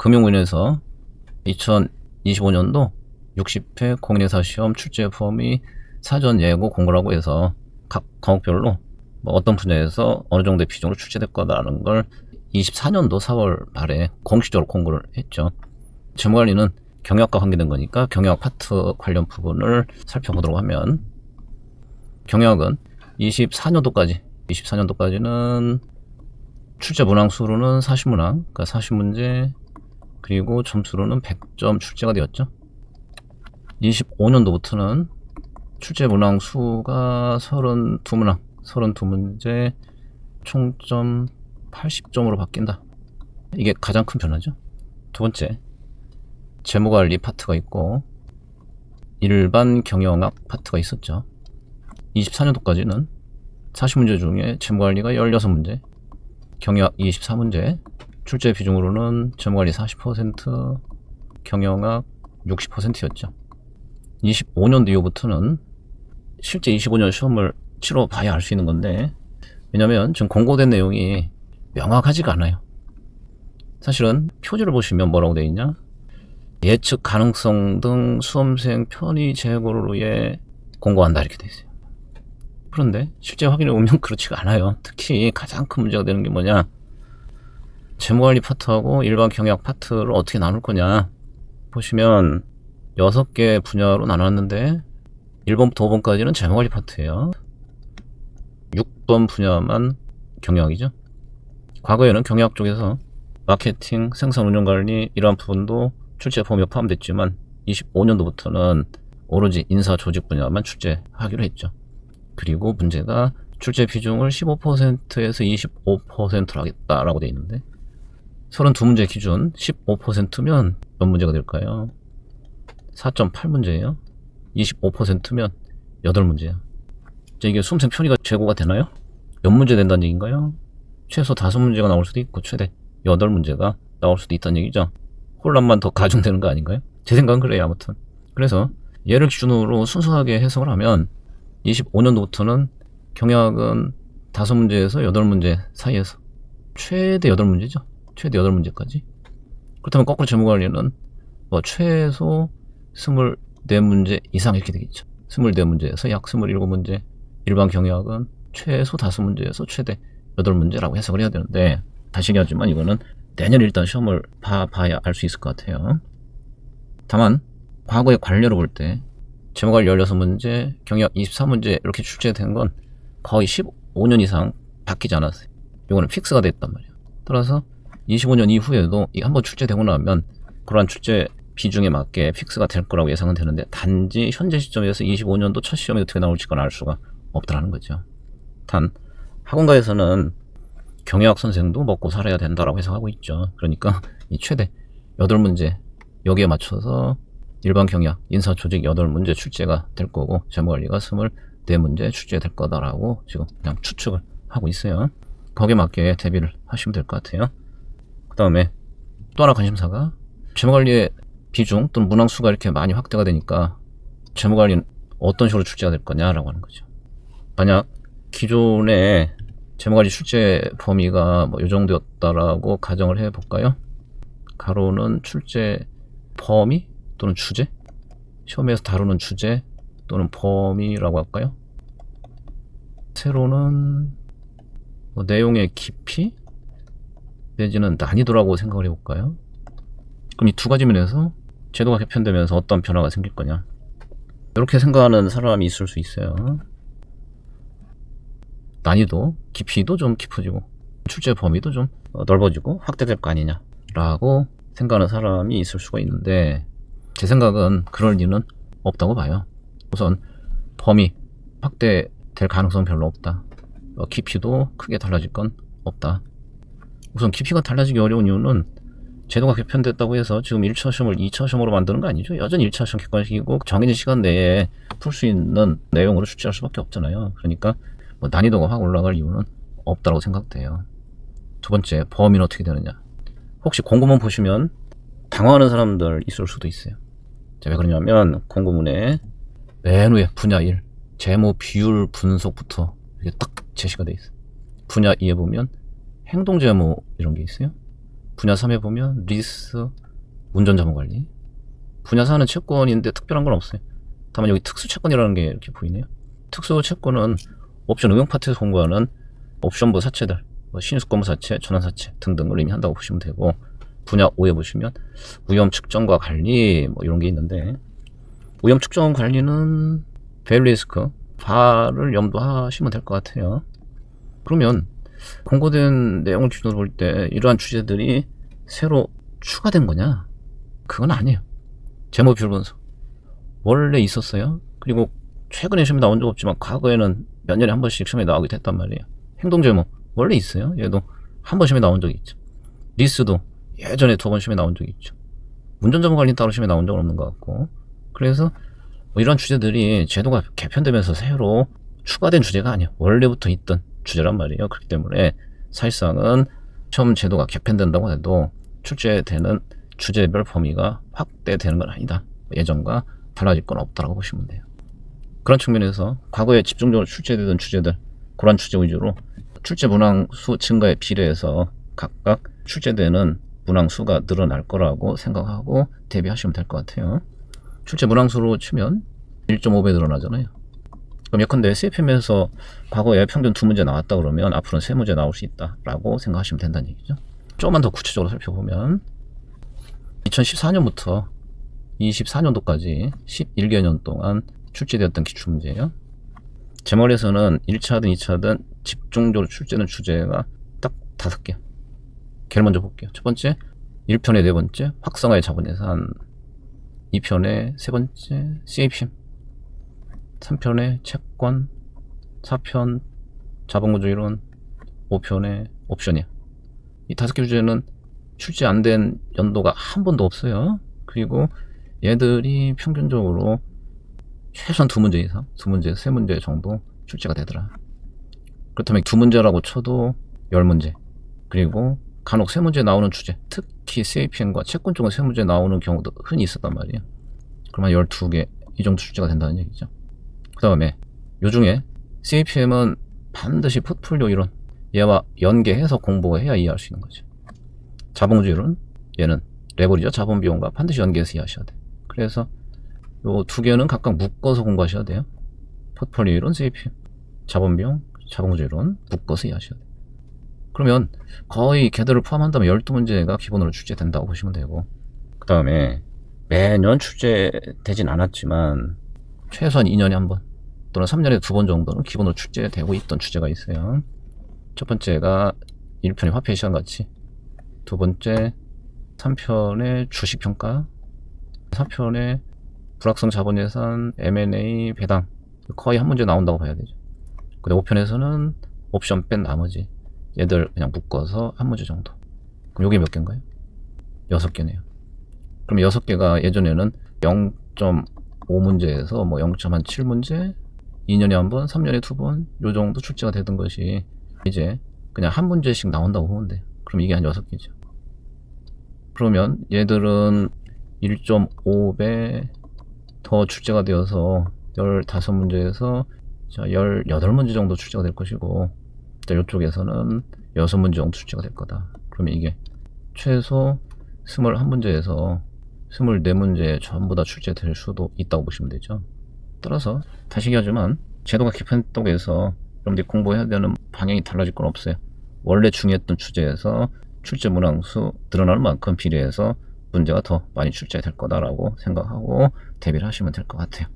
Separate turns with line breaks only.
금융위원회에서 2025년도 60회 공인회사 시험 출제 범위 사전 예고 공고라고 해서 각 과목별로 어떤 분야에서 어느 정도의 비중으로 출제될 거다라는 걸 24년도 4월 말에 공식적으로 공고를 했죠. 재무관리는 경영학과 관계된 거니까 경영학 파트 관련 부분을 살펴보도록 하면, 경영학은 24년도까지는 출제 문항 수로는 40문항, 그러니까 40문제, 그리고 점수로는 100점 출제가 되었죠. 25년도부터는 출제 문항 수가 32문항, 32문제, 총점 80점으로 바뀐다. 이게 가장 큰 변화죠. 두 번째, 재무관리 파트가 있고 일반 경영학 파트가 있었죠. 24년도까지는 40문제 중에 재무관리가 16문제, 경영학 24문제, 출제 비중으로는 재무관리 40%, 경영학 60%였죠. 25년도 이후부터는 실제 25년 시험을 치러 봐야 알 수 있는 건데, 왜냐면 지금 공고된 내용이 명확하지가 않아요. 사실은 표지를 보시면 뭐라고 되어 있냐, 예측 가능성 등 수험생 편의 제고를 위해 공고한다 이렇게 되어 있어요. 그런데 실제 확인해 보면 그렇지가 않아요. 특히 가장 큰 문제가 되는 게 뭐냐, 재무관리 파트하고 일반 경영학 파트를 어떻게 나눌 거냐. 보시면 6개 분야로 나눴는데 1번부터 5번까지는 재무관리 파트예요. 6번 분야만 경영학이죠. 과거에는 경영학 쪽에서 마케팅, 생산 운영 관리 이러한 부분도 출제 범위에 포함됐지만 25년도부터는 오로지 인사 조직 분야만 출제하기로 했죠. 그리고 문제가 출제 비중을 15%에서 25%로 하겠다라고 되어 있는데, 32문제 기준 15%면 몇 문제가 될까요? 4.8문제예요. 25%면 8문제야. 이게 수험생 편의가 제고가 되나요? 몇 문제 된다는 얘기인가요? 최소 5문제가 나올 수도 있고 최대 8문제가 나올 수도 있다는 얘기죠. 혼란만 더 가중되는 거 아닌가요? 제 생각은 그래요. 아무튼 그래서 얘를 기준으로 순수하게 해석을 하면 25년도부터는 경영학은 5문제에서 8문제 사이에서 최대 8문제죠. 최대 8문제까지. 그렇다면 거꾸로 재무관리는 최소 24문제 이상 이렇게 되겠죠. 24문제에서 약 27문제, 일반 경영학은 최소 5문제에서 최대 8문제라고 해석을 해야 되는데, 다시 얘기하지만 이거는 내년 일단 시험을 봐야 알 수 있을 것 같아요. 다만 과거의 관례로 볼 때 재무관리 16문제, 경영학 24문제 이렇게 출제된 건 거의 15년 이상 바뀌지 않았어요. 이거는 픽스가 됐단 말이에요. 따라서 25년 이후에도 한번 출제되고 나면 그러한 출제 비중에 맞게 픽스가 될 거라고 예상은 되는데, 단지 현재 시점에서 25년도 첫 시험이 어떻게 나올지는 알 수가 없다라는 거죠. 단 학원가에서는 경영학 선생도 먹고 살아야 된다라고 해석하고 있죠. 그러니까 이 최대 8문제 여기에 맞춰서 일반 경영학, 인사 조직 8문제 출제가 될 거고 재무관리가 24문제 출제될 거다라고 지금 그냥 추측을 하고 있어요. 거기에 맞게 대비를 하시면 될 것 같아요. 그 다음에 또 하나 관심사가, 재무관리의 비중 또는 문항 수가 이렇게 많이 확대가 되니까 재무관리는 어떤 식으로 출제가 될 거냐라고 하는 거죠. 만약 기존에 재무관리 출제 범위가 이 정도였다라고 가정을 해 볼까요? 가로는 출제 범위 또는 주제, 시험에서 다루는 주제 또는 범위라고 할까요? 세로는 내용의 깊이 내지는 난이도라고 생각을 해볼까요? 그럼 이 두 가지 면에서 제도가 개편되면서 어떤 변화가 생길 거냐, 이렇게 생각하는 사람이 있을 수 있어요. 난이도, 깊이도 좀 깊어지고 출제 범위도 좀 넓어지고 확대될 거 아니냐 라고 생각하는 사람이 있을 수가 있는데, 제 생각은 그럴 리는 없다고 봐요. 우선 범위 확대될 가능성은 별로 없다. 깊이도 크게 달라질 건 없다. 우선 깊이가 달라지기 어려운 이유는 제도가 개편됐다고 해서 지금 1차 시험을 2차 시험으로 만드는 거 아니죠. 여전히 1차 시험 객관식이고 정해진 시간 내에 풀 수 있는 내용으로 출제할 수밖에 없잖아요. 그러니까 난이도가 확 올라갈 이유는 없다고 생각돼요. 두 번째, 범위는 어떻게 되느냐. 혹시 공고문 보시면 당황하는 사람들 있을 수도 있어요. 왜 그러냐면 공고문에 맨 위에 분야 1 재무 비율 분석부터 이게 딱 제시가 돼 있어요. 분야 2에 보면 행동재무 이런 게 있어요. 분야 3에 보면 리스, 운전자본관리. 분야 4는 채권인데 특별한 건 없어요. 다만 여기 특수채권이라는 게 이렇게 보이네요. 특수채권은 옵션 응용 파트에서 공부하는 옵션부 사채들, 신유수권부 사채, 전환사채 등등을 의미한다고 보시면 되고, 분야 5에 보시면 위험 측정과 관리 이런 게 있는데, 위험 측정 관리는 밸리스크, 바를 염두하시면 될 것 같아요. 그러면 공고된 내용을 기준으로 볼 때 이러한 주제들이 새로 추가된 거냐? 그건 아니에요. 재무비율 분석 원래 있었어요. 그리고 최근에 시험에 나온 적 없지만 과거에는 몇 년에 한 번씩 시험에 나오기도 했단 말이에요. 행동재무 원래 있어요. 얘도 한 번 시험에 나온 적이 있죠. 리스도 예전에 2번 시험에 나온 적이 있죠. 운전자본관리는 따로 시험에 나온 적은 없는 것 같고, 그래서 이런 주제들이 제도가 개편되면서 새로 추가된 주제가 아니에요. 원래부터 있던 주제란 말이에요. 그렇기 때문에 사실상은 시험 제도가 개편된다고 해도 출제되는 주제별 범위가 확대되는 건 아니다. 예전과 달라질 건 없다라고 보시면 돼요. 그런 측면에서 과거에 집중적으로 출제되던 주제들, 그런 주제 위주로 출제 문항수 증가에 비례해서 각각 출제되는 문항수가 늘어날 거라고 생각하고 대비하시면 될 것 같아요. 출제 문항수로 치면 1.5배 늘어나잖아요. 그럼 예컨대 CFM에서 과거에 평균 2문제 나왔다 그러면 앞으로는 3문제 나올 수 있다라고 생각하시면 된다는 얘기죠. 조금만 더 구체적으로 살펴보면 2014년부터 24년도까지 11개년 동안 출제되었던 기출문제예요. 제 머리에서는 1차든 2차든 집중적으로 출제되는 주제가 딱 5개. 걔를 먼저 볼게요. 첫 번째, 1편의 4번째, 확성화의 자본예산. 2편의 3번째, CAPM. 3편의 채권. 4편, 자본구조 이론. 5편의 옵션이야. 이 5개 주제는 출제 안 된 연도가 한 번도 없어요. 그리고 얘들이 평균적으로 최소한 2문제 이상, 2문제, 3문제 정도 출제가 되더라. 그렇다면 2문제라고 쳐도 10문제. 그리고 간혹 3문제 나오는 주제, 특히 CAPM과 채권 쪽은 3문제 나오는 경우도 흔히 있었단 말이에요. 그러면 12개 이 정도 출제가 된다는 얘기죠. 그 다음에 요 중에 CAPM은 반드시 포트폴리오 이론, 얘와 연계해서 공부해야 이해할 수 있는 거죠. 자본주의 이론, 얘는 레버리죠. 자본 비용과 반드시 연계해서 이해하셔야 돼. 그래서 요 2개는 각각 묶어서 공부하셔야 돼요. 포트폴리오 이론, CAPM, 자본 비용, 자본구조 이론 묶어서 이해하셔야 돼요. 그러면 거의 걔들을 포함한다면 12문제가 기본으로 출제된다고 보시면 되고, 그 다음에 매년 출제되진 않았지만 최소한 2년에 한 번 또는 3년에 2번 정도는 기본으로 출제되고 있던 주제가 있어요. 첫 번째가 1편의 화폐 시장가치, 두 번째 3편의 주식평가, 4편의 불확성 자본예산, M&A, 배당. 거의 한 문제 나온다고 봐야 되죠. 근데 5편에서는 옵션 뺀 나머지 얘들 그냥 묶어서 한 문제 정도. 그럼 요게 몇 개인가요? 6개네요. 그럼 6개가 예전에는 0.5문제에서 0.7문제, 2년에 한 번, 3년에 2번 요 정도 출제가 되던 것이 이제 그냥 한 문제씩 나온다고 보면 돼요. 그럼 이게 한 6개죠. 그러면 얘들은 1.5배 더 출제가 되어서 15문제에서 18문제 정도 출제가 될 것이고, 이쪽에서는 6문제 정도 출제가 될 거다. 그러면 이게 최소 21문제에서 24문제 전부 다 출제될 수도 있다고 보시면 되죠. 따라서 다시 얘기하지만 제도가 개편했다고 해서 여러분들이 공부해야 되는 방향이 달라질 건 없어요. 원래 중요했던 주제에서 출제 문항수 늘어나는 만큼 비례해서 문제가 더 많이 출제될 거다라고 생각하고 대비를 하시면 될 것 같아요.